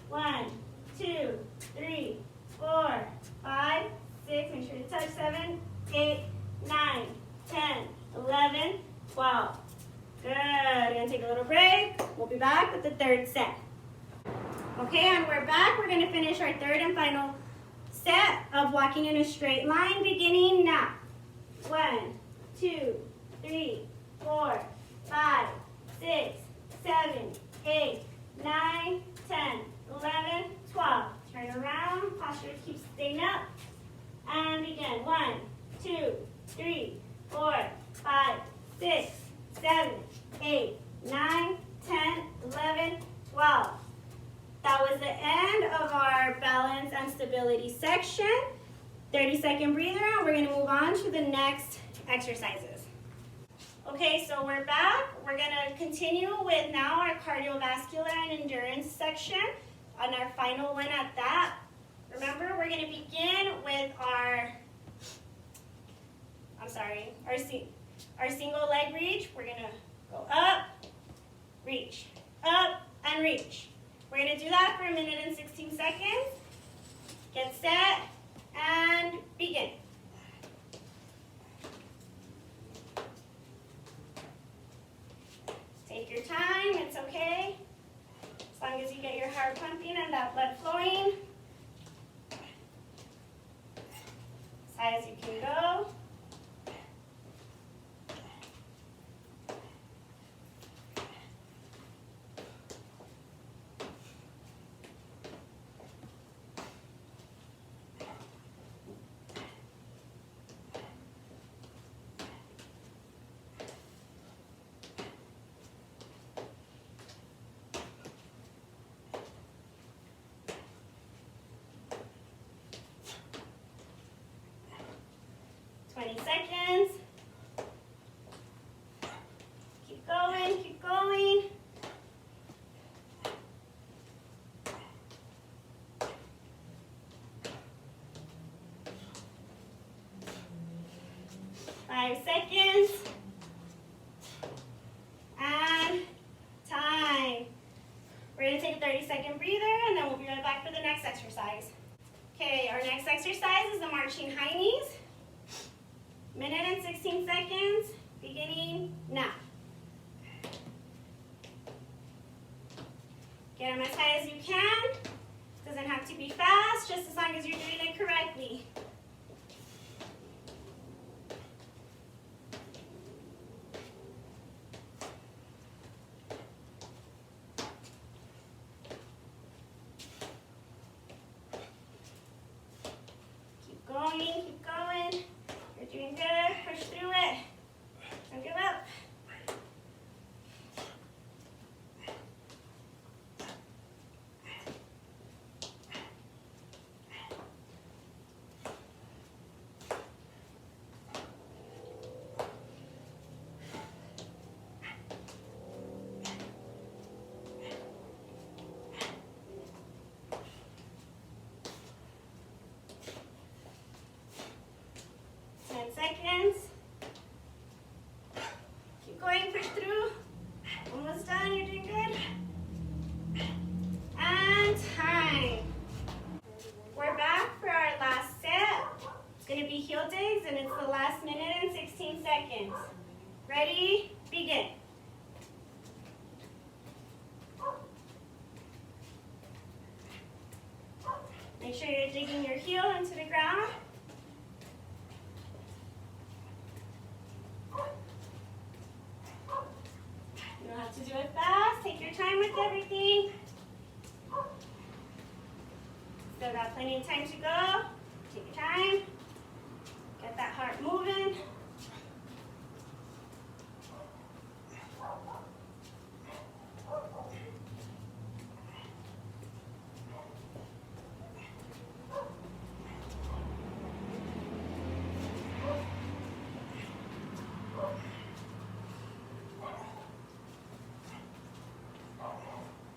1, 2, 3, 4, 5, 6, make sure to touch 7, 8, 9, 10, 11, 12. Good. We're going to take a little break. We'll be back with the third set. Okay, and we're back. We're going to finish our third and final set of walking in a straight line, beginning now. 1, 2, 3, 4, 5, 6, 7, 8, 9, 10, 11, 12. Turn around. Posture keeps staying up. And begin. 1, 2, 3, 4, 5, 6, 7, 8, 9, 10, 11, 12. That was the end of our balance and stability section. 30-second breather, and we're going to move on to the next exercises. Okay, so we're back. We're going to continue with now our cardiovascular and endurance section, on our final one at that. Remember, we're going to begin with our single leg reach. We're going to go up, reach, up, and reach. We're going to do that for 1 minute and 16 seconds. Get set, and begin. Take your time, it's okay. As long as you get your heart pumping and that blood flowing. As high as you can go. Seconds. Keep going, keep going. Five seconds. And time. We're going to take a 30-second breather and then we'll be right back for the next exercise. Okay, our next exercise is the marching high knees. seconds. Ready, begin. Make sure you're digging your heel into the ground. You don't have to do it fast. Take your time with everything. Still got plenty of time to go. Take your time. Get that heart moving.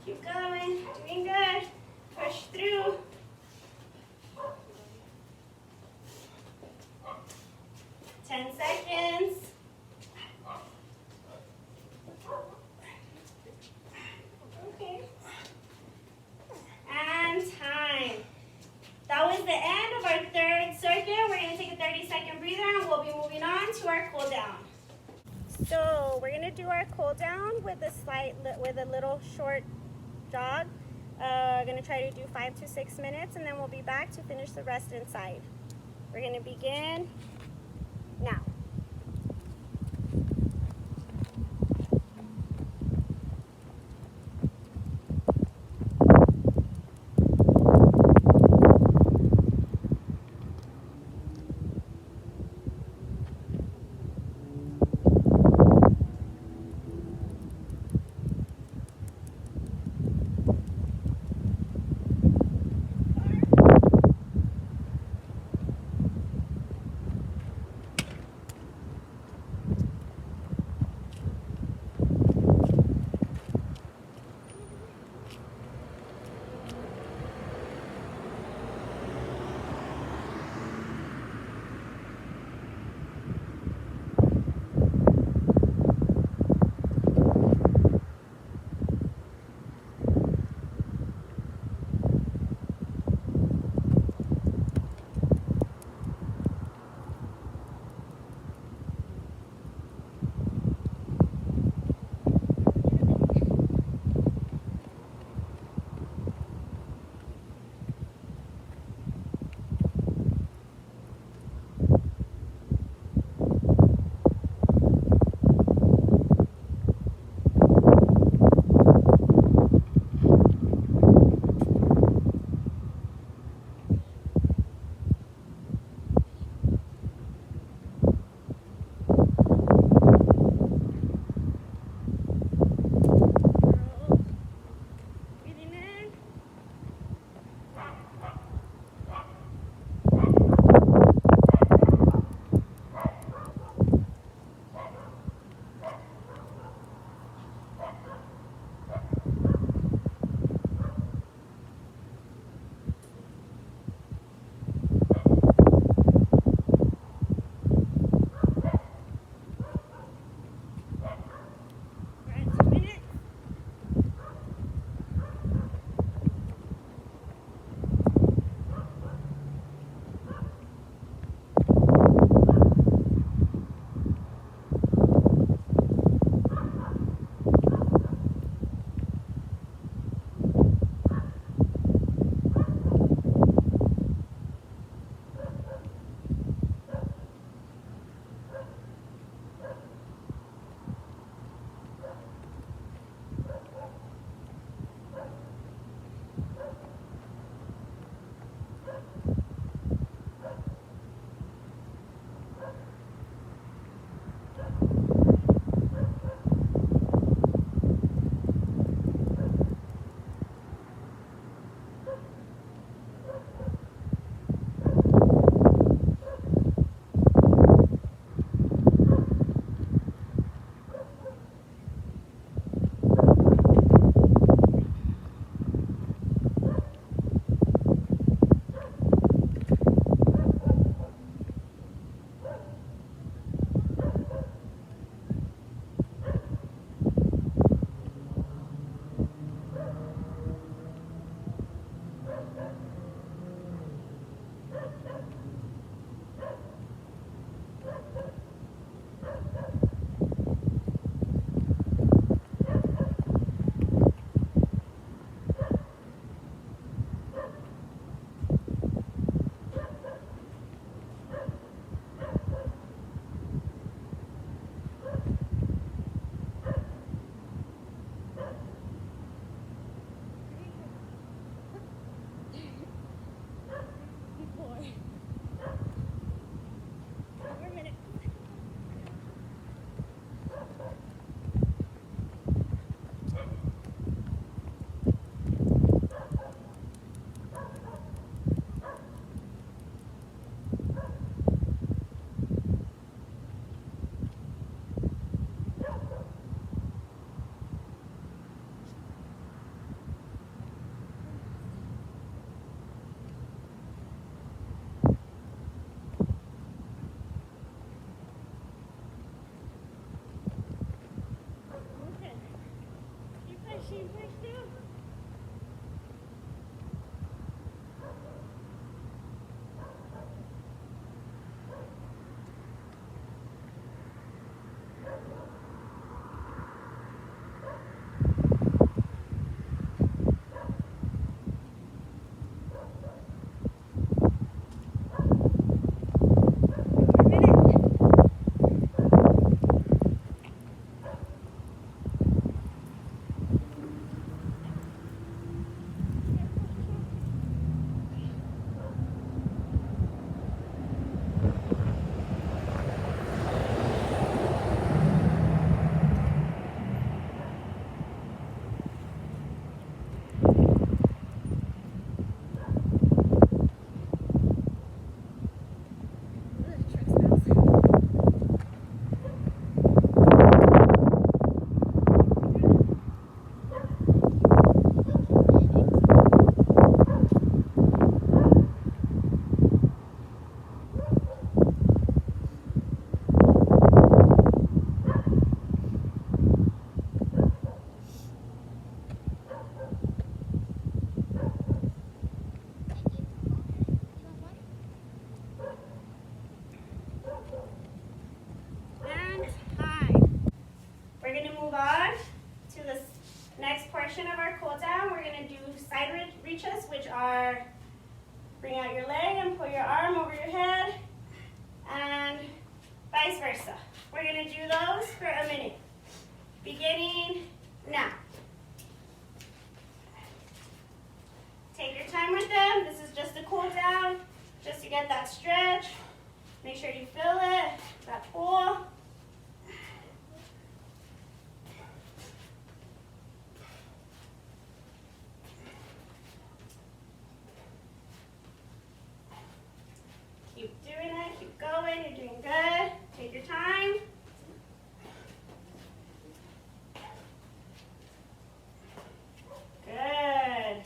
Keep going, doing good. Push through. Ten seconds. Okay. And time. That was the end of our third circuit. We're going to take a 30-second breather and we'll be moving on to our cool down. So we're going to do our cool down with a little short jog. Going to try to do 5 to 6 minutes, and then we'll be back to finish the rest inside. We're going to begin now. section of our cool down, we're going to do side reaches, which are bring out your leg and pull your arm over your head, and vice versa. We're going to do those for a minute, beginning now. Take your time with them. This is just a cool down, just to get that stretch. Make sure you feel it, that pull. Keep doing it, keep going, you're doing good. Take your time. Good.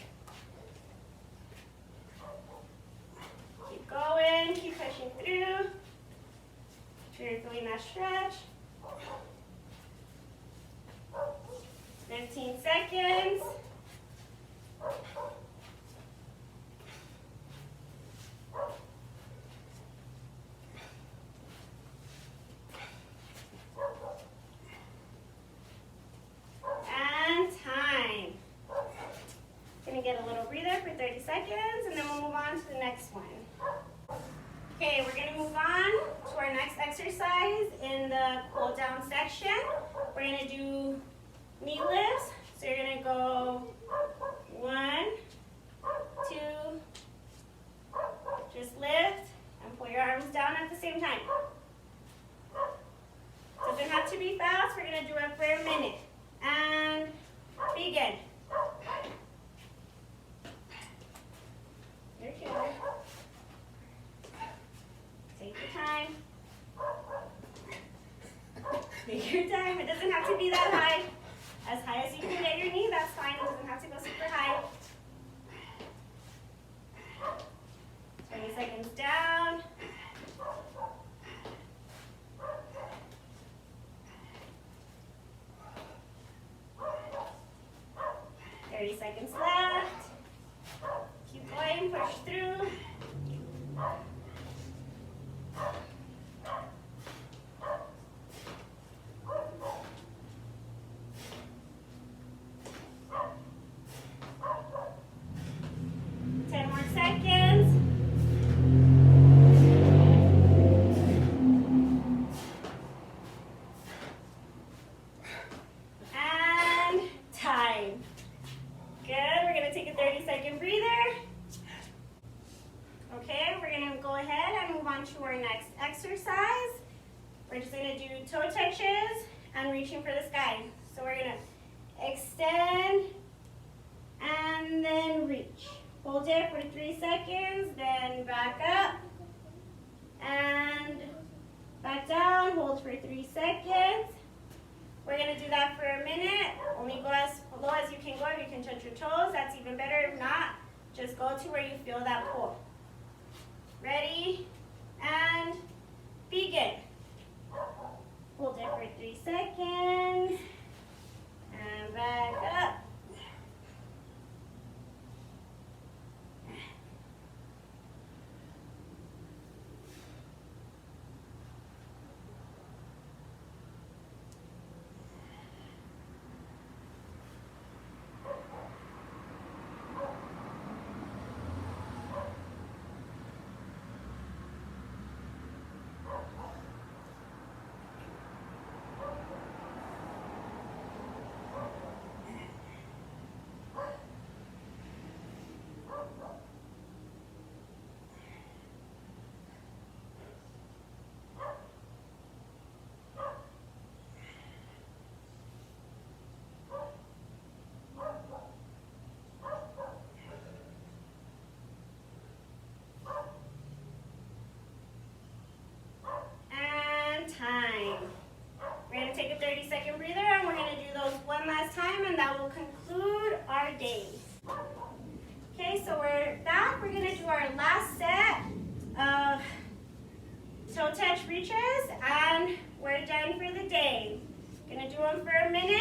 Keep going, keep pushing through. Make sure you're feeling that stretch. 15 seconds. And time. Gonna get a little breather for 30 seconds and then we'll move on to the next one. Okay, we're gonna move on to our next exercise in the cool down section. We're gonna do knee lifts. So you're gonna go 1, 2, just lift and pull your arms down at the same time. Doesn't have to be fast, we're gonna do it for a minute. And begin. You're cute. Take your time. Take your time. It doesn't have to be that high. As high as you can get your knee, that's fine. It doesn't have to go super high. 20 seconds down. Seconds left. Keep going, push through. Ten more seconds. And time. Good, we're going to take a 30-second breather. Okay, we're going to go ahead and move on to our next exercise. We're just going to do toe touches and reaching for the sky. So we're going to extend and then reach. Hold it for 3 seconds, then back up and back down. Hold for 3 seconds. We're going to do that for a minute. Only go as low as you can go. If you can touch your toes, that's even better. If not, just go to where you feel that pull. Ready? And begin. Hold it for 3 seconds. And back up. Time. We're going to take a 30-second breather and we're going to do those one last time and that will conclude our day. Okay, so we're back. We're going to do our last set of toe touch reaches and we're done for the day. Going to do them for a minute.